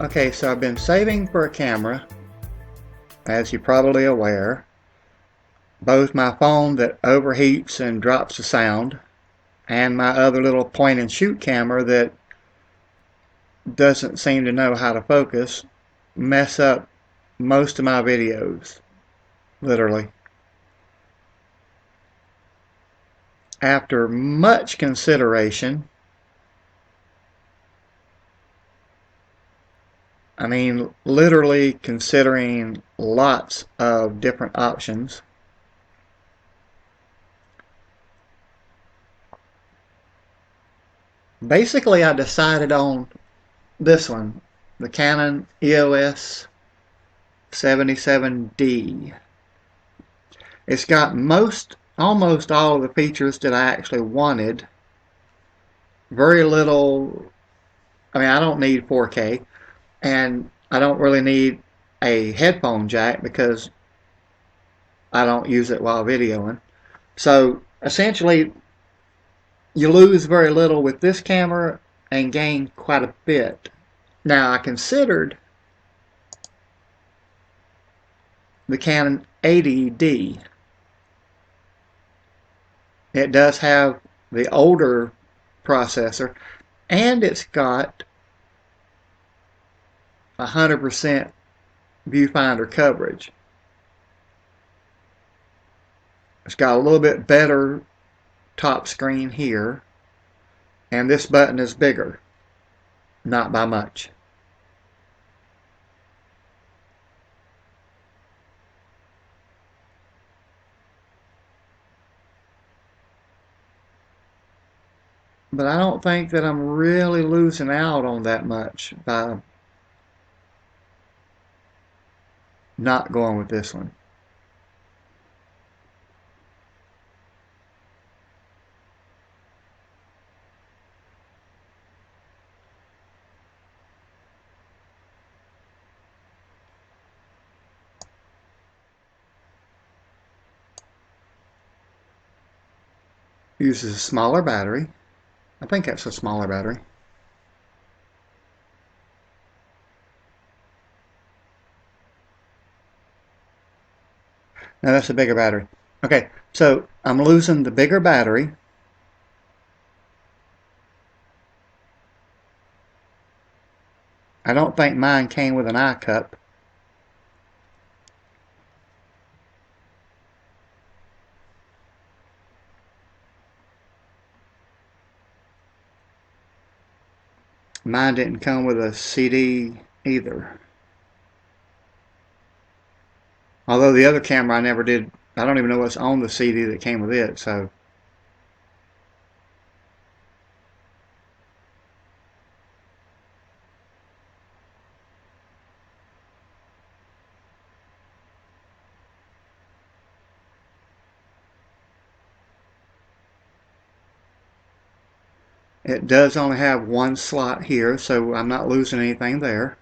Okay, so I've been saving for a camera, as you're probably aware. Both my phone that overheats and drops the sound, and my other little point and shoot camera that doesn't seem to know how to focus, mess up most of my videos, literally. After much consideration, I mean literally considering lots of different options, basically I decided on this one, the Canon EOS 77D. It's got almost all of the features that I actually wanted. Very little, I mean, I don't need 4K, and I don't really need a headphone jack because I don't use it while videoing. So essentially, you lose very little with this camera and gain quite a bit. Now, I considered the Canon 80D. It does have the older processor, and it's got 100% viewfinder coverage. It's got a little bit better top screen here, and this button is bigger, not by much. But I don't think that I'm really losing out on that much by not going with this one. Uses a smaller battery. I think that's a smaller battery. No, that's a bigger battery. Okay, so I'm losing the bigger battery. I don't think mine came with an eye cup. Mine didn't come with a CD either. Although the other camera I never did, I don't even know what's on the CD that came with it, so. It does only have one slot here, so I'm not losing anything there.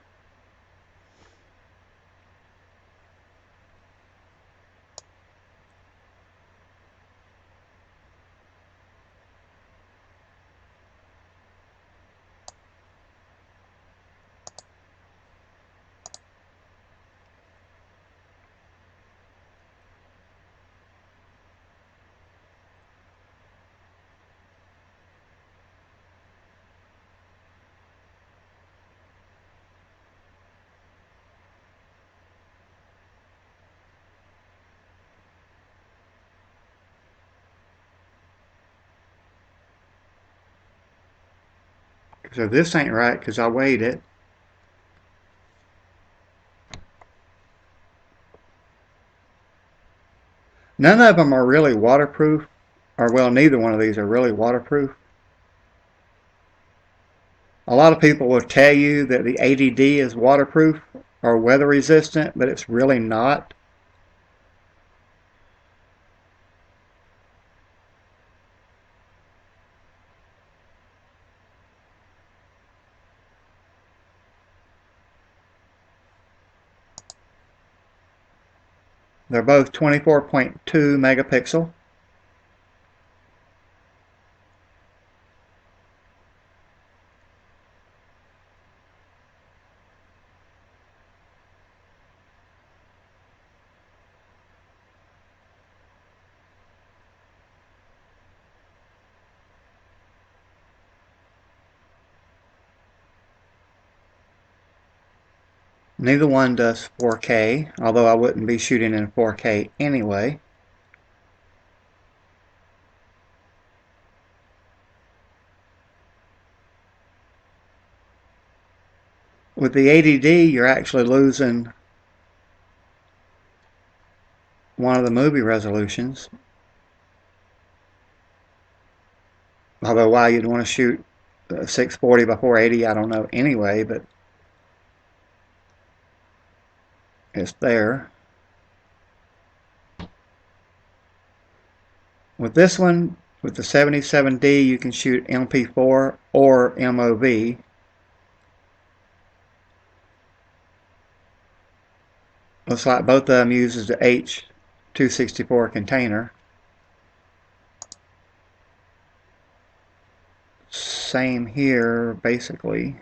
So this ain't right because I weighed it. None of them are really waterproof, or well, neither one of these are really waterproof. A lot of people will tell you that the 80D is waterproof or weather resistant, but it's really not. They're both 24.2 megapixel. Neither one does 4K, although I wouldn't be shooting in 4K anyway. With the 80D, you're actually losing one of the movie resolutions. Although why you'd want to shoot 640 by 480, I don't know anyway, but it's there. With this one, with the 77D, you can shoot MP4 or MOV. Looks like both of them uses the H.264 container. Same here, basically.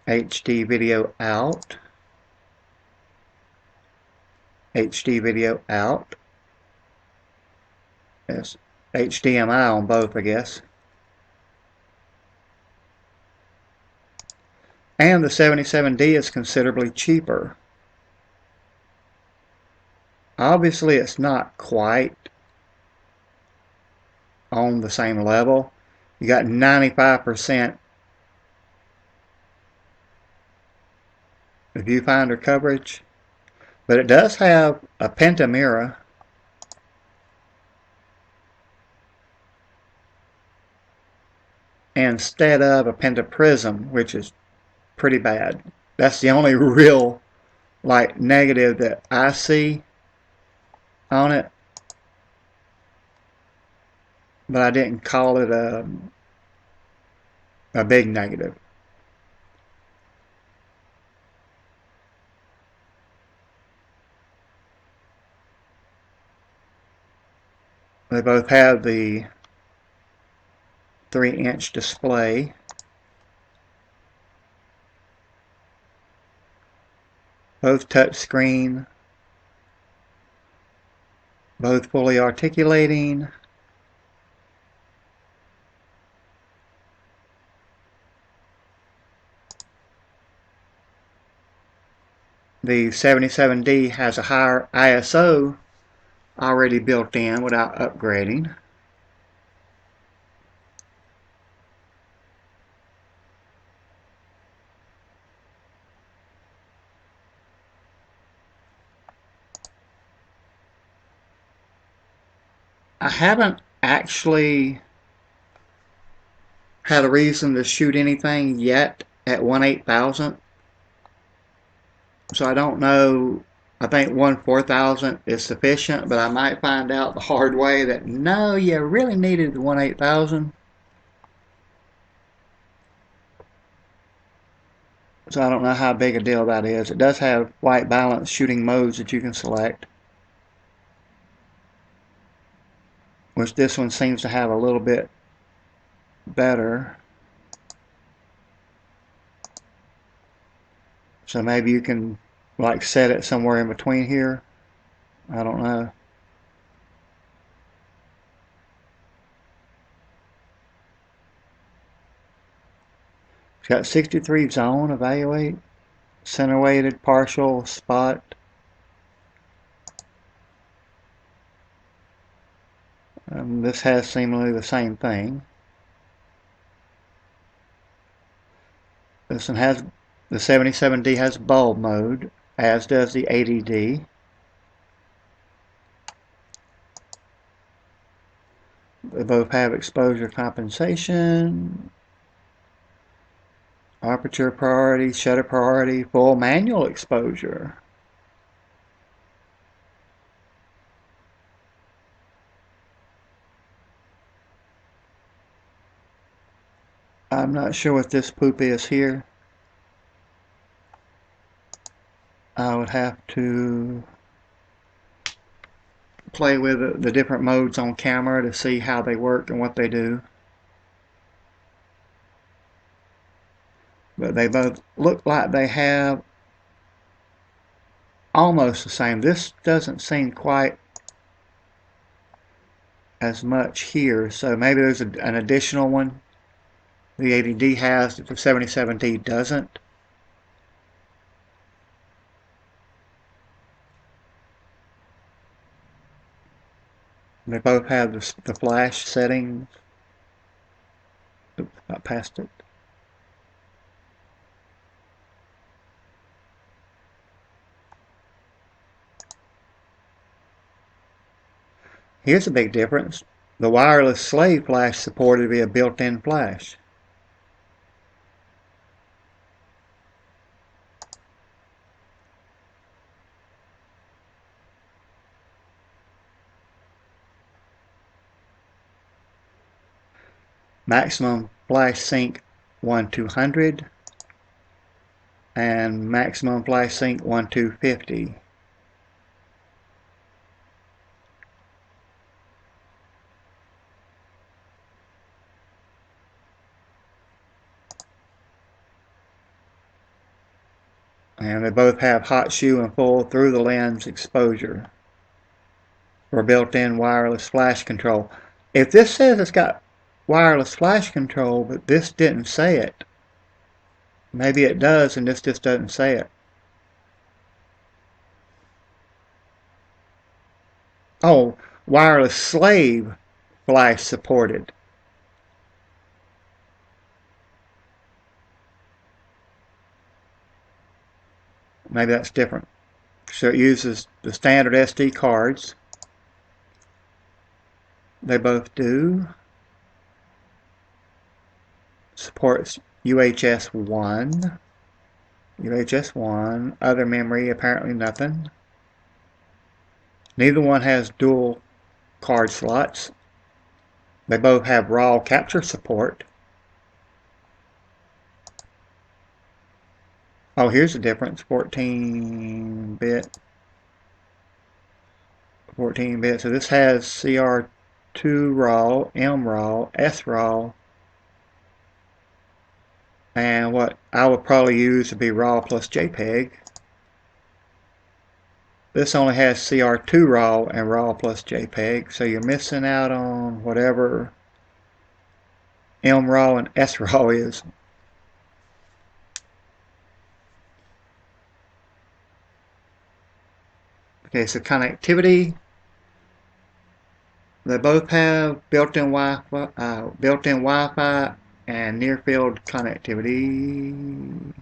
HD video out. HD video out. Yes, HDMI on both, I guess. And the 77D is considerably cheaper. Obviously, it's not quite on the same level. You got 95% viewfinder coverage, but it does have a pentamirror. Instead of a pentaprism, which is pretty bad. That's the only real negative that I see on it, but I didn't call it a big negative. They both have the 3-inch display. Both touchscreen. Both fully articulating. The 77D has a higher ISO already built in without upgrading. I haven't actually had a reason to shoot anything yet at 1/8000, so I don't know. I think 1/4000 is sufficient, but I might find out the hard way that no, you really needed the 1/8000. So I don't know how big a deal that is. It does have white balance shooting modes that you can select, which this one seems to have a little bit better. So maybe you can set it somewhere in between here. I don't know. It's got 63 zone, evaluate, center weighted, partial, spot. This has seemingly the same thing. This one has, the 77D has bulb mode, as does the 80D. They both have exposure compensation, aperture priority, shutter priority, full manual exposure. I'm not sure what this poop is here. I would have to play with the different modes on camera to see how they work and what they do. But they both look like they have almost the same. This doesn't seem quite as much here, so maybe there's an additional one the 80D has that the 77D doesn't. They both have the flash settings. Oops, not past it. Here's a big difference. The wireless slave flash supported via built-in flash. Maximum flash sync 1200 and maximum flash sync 1250. And they both have hot shoe and full through the lens exposure for built-in wireless flash control. If this says it's got wireless flash control, but this didn't say it, maybe it does and this just doesn't say it. Oh, wireless slave flash supported. Maybe that's different. So it uses the standard SD cards. They both do. Supports UHS 1. UHS 1. Other memory, apparently nothing. Neither one has dual card slots. They both have RAW capture support. Oh, here's the difference. 14-bit. 14-bit. So this has CR2 RAW, M RAW, S RAW, and what I would probably use would be RAW plus JPEG. This only has CR2 RAW and RAW plus JPEG, so you're missing out on whatever M RAW and S RAW is. Okay, so connectivity. They both have built-in Wi-Fi and near-field connectivity.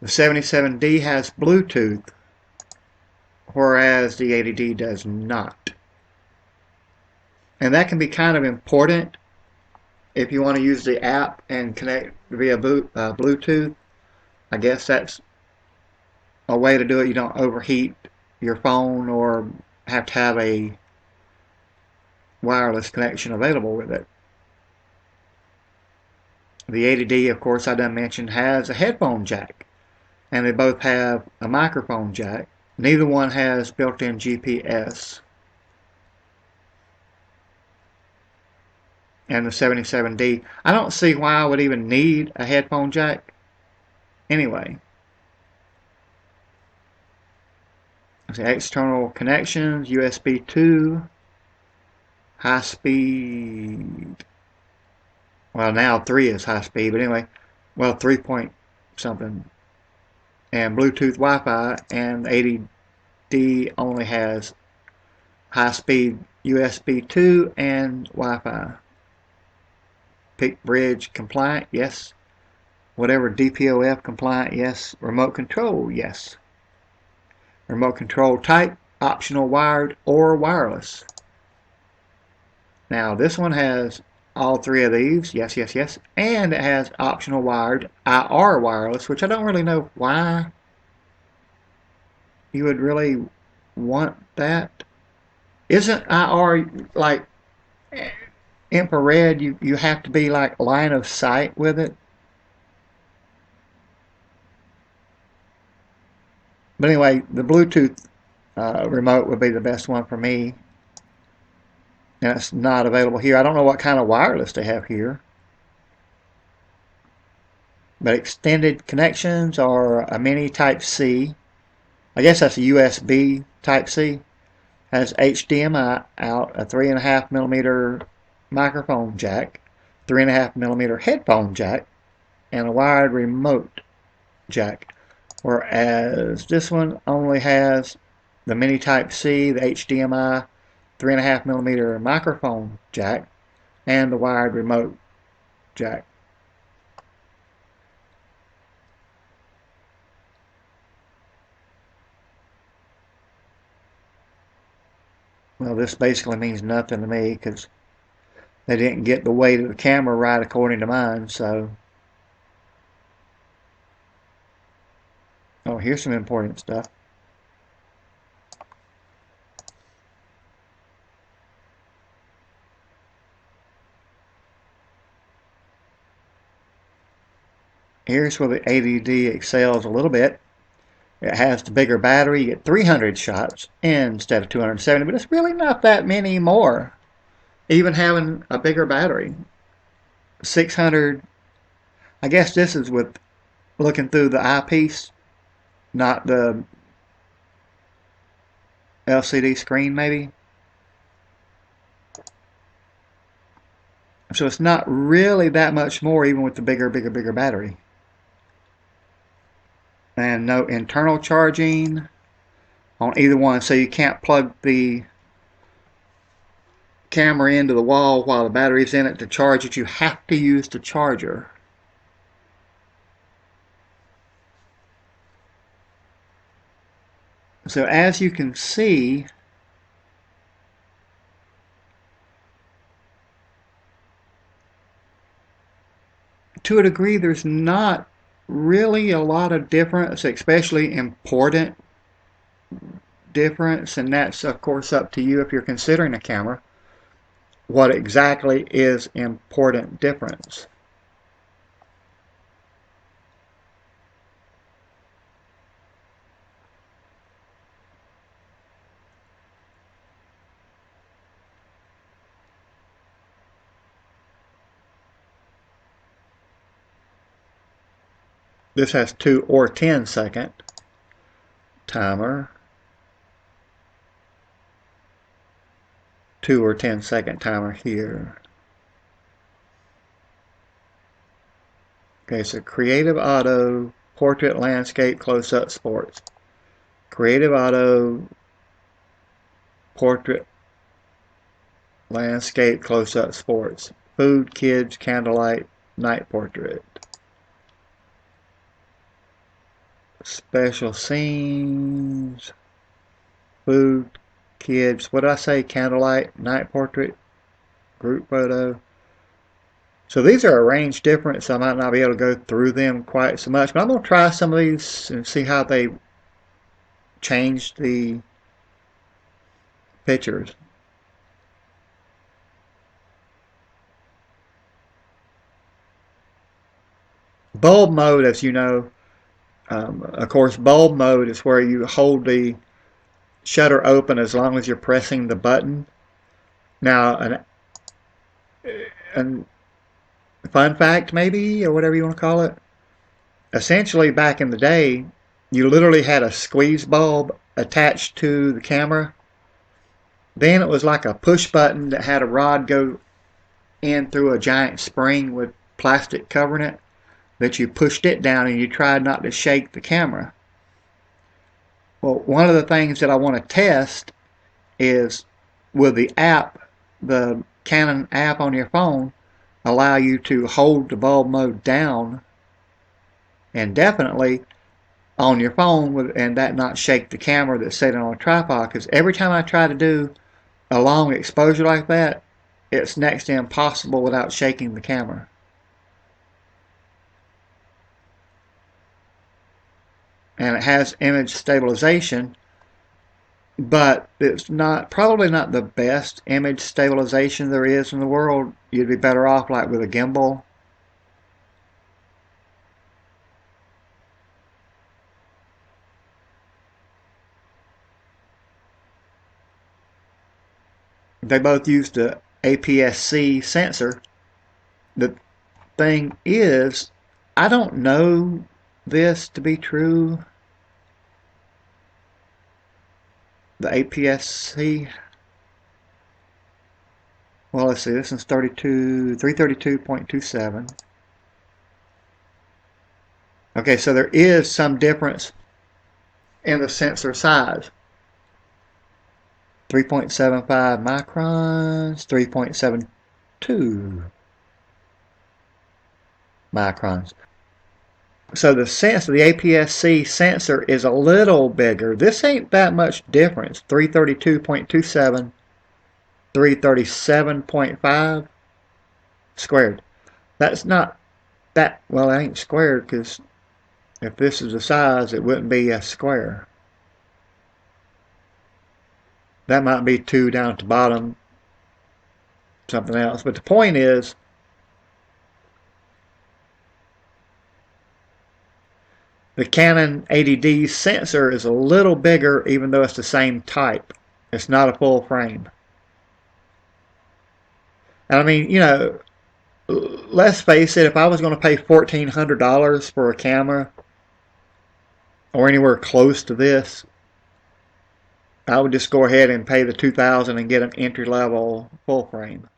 The 77D has Bluetooth, whereas the 80D does not. And that can be kind of important if you want to use the app and connect via Bluetooth. I guess that's a way to do it. You don't overheat your phone or have to have a wireless connection available with it. The 80D, of course, I done mentioned, has a headphone jack, and they both have a microphone jack. Neither one has built-in GPS. And the 77D, I don't see why I would even need a headphone jack anyway. External connections, USB 2, high speed. Well, now 3 is high speed, but anyway, well, 3 point something. And Bluetooth Wi-Fi, and 80D only has high speed USB 2 and Wi-Fi. Peak bridge compliant, yes. Whatever DPoF compliant, yes. Remote control, yes. Remote control type, optional wired or wireless. Now this one has all three of these, yes, yes, yes, and it has optional wired IR wireless, which I don't really know why you would really want that. Isn't IR like infrared? You have to be like line of sight with it. But anyway, the Bluetooth remote would be the best one for me. And it's not available here. I don't know what kind of wireless they have here. But extended connections are a mini Type C. I guess that's a USB Type C. Has HDMI out, a 3.5mm microphone jack, 3.5mm headphone jack, and a wired remote jack. Whereas this one only has the mini Type C, the HDMI, 3.5mm microphone jack, and the wired remote jack. Well, this basically means nothing to me because they didn't get the weight of the camera right according to mine, so. Oh, here's some important stuff. Here's where the 80D excels a little bit. It has the bigger battery. You get 300 shots instead of 270, but it's really not that many more, even having a bigger battery. 600, I guess this is with looking through the eyepiece, not the LCD screen maybe. So it's not really that much more even with the bigger battery. And no internal charging on either one, so you can't plug the camera into the wall while the battery's in it to charge it. You have to use the charger. So as you can see, to a degree, there's not really a lot of difference, especially important difference, and that's of course up to you if you're considering a camera. What exactly is important difference? This has 2 or 10-second timer. 2 or 10-second timer here. Okay, so Creative Auto, Portrait, Landscape, Close-Up, Sports. Creative Auto, Portrait, Landscape, Close-Up, Sports. Food, Kids, Candlelight, Night Portrait. Special Scenes, Food, Kids, what did I say? Candlelight, Night Portrait, Group Photo. So these are arranged different, so I might not be able to go through them quite so much, but I'm going to try some of these and see how they change the pictures. Bulb mode, as you know, of course, bulb mode is where you hold the shutter open as long as you're pressing the button. Now, an fun fact maybe, or whatever you want to call it, essentially back in the day, you literally had a squeeze bulb attached to the camera. Then it was like a push button that had a rod go in through a giant spring with plastic covering it, that you pushed it down and you tried not to shake the camera. Well, one of the things that I want to test is, will the app, the Canon app on your phone, allow you to hold the bulb mode down indefinitely on your phone and that not shake the camera that's sitting on a tripod? Because every time I try to do a long exposure like that, it's next to impossible without shaking the camera. And it has image stabilization, but it's probably not the best image stabilization there is in the world. You'd be better off like with a gimbal. They both use the APS-C sensor. The thing is, I don't know this to be true. The APS-C. Well, let's see. This is 332.27. Okay, so there is some difference in the sensor size. 3.75 microns, 3.72 microns. So the APS-C sensor is a little bigger. This ain't that much difference. 332.27, 337.5 squared. That's not that, well, it ain't squared because if this is the size, it wouldn't be a square. That might be 2 down at the bottom, something else. But the point is, the Canon 80D sensor is a little bigger even though it's the same type. It's not a full frame. And I mean, let's face it, if I was going to pay $1,400 for a camera or anywhere close to this, I would just go ahead and pay the $2,000 and get an entry-level full frame.